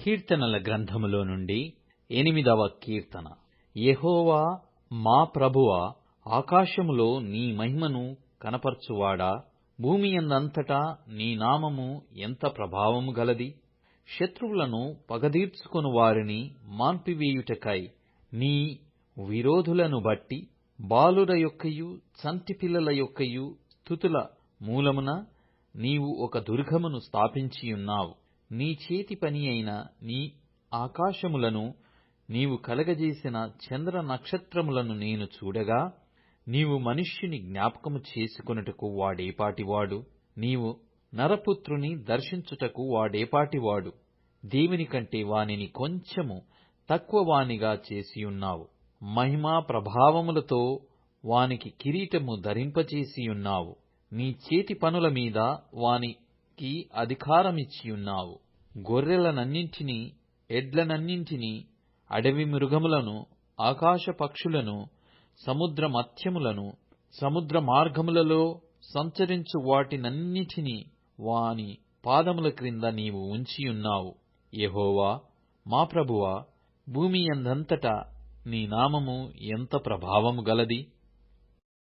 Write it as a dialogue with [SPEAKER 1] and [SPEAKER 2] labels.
[SPEAKER 1] కీర్తనల గ్రంథములో నుండి 8వ కీర్తన. యెహోవా మా ప్రభువా, ఆకాశములో నీ మహిమను కనపరచువాడా, భూమియందంతటా నీ నామము ఎంత ప్రభావము గలది. శత్రువులను పగదీర్చుకొను వారిని మాన్పివేయుటకై నీ విరోధులను బట్టి బాలుర యొక్కయు చంటిపిల్లల యొక్కయు స్తుతుల మూలమున నీవు ఒక దుర్గమును స్థాపించియున్నావు. నీ చేతి పని అయిన నీ ఆకాశములను నీవు కలగజేసిన చంద్ర నక్షత్రములను నేను చూడగా, నీవు మనుష్యుని జ్ఞాపకము చేసుకొనుటకు వాడేపాటివాడు, నీవు నరపుత్రుని దర్శించుటకు వాడేపాటివాడు. దేవుని కంటే వానిని కొంచెము తక్కువ వానిగా చేసియున్నావు. మహిమా ప్రభావములతో వానికి కిరీటము ధరింపచేసియున్నావు. నీ చేతి పనుల మీద వానికి అధికారమిచ్చియున్నావు. గొర్రెలనన్నింటినీ, ఎడ్లనన్నింటినీ, అడవి మృగములను, ఆకాశ పక్షులను, సముద్ర మత్స్యములను, సముద్ర మార్గములలో సంచరించు వాటినన్నిటినీ వాని పాదముల క్రింద నీవు ఉంచియున్నావు. యెహోవా మా ప్రభువా, భూమియందంతటా నీ నామము ఎంత ప్రభావము గలది.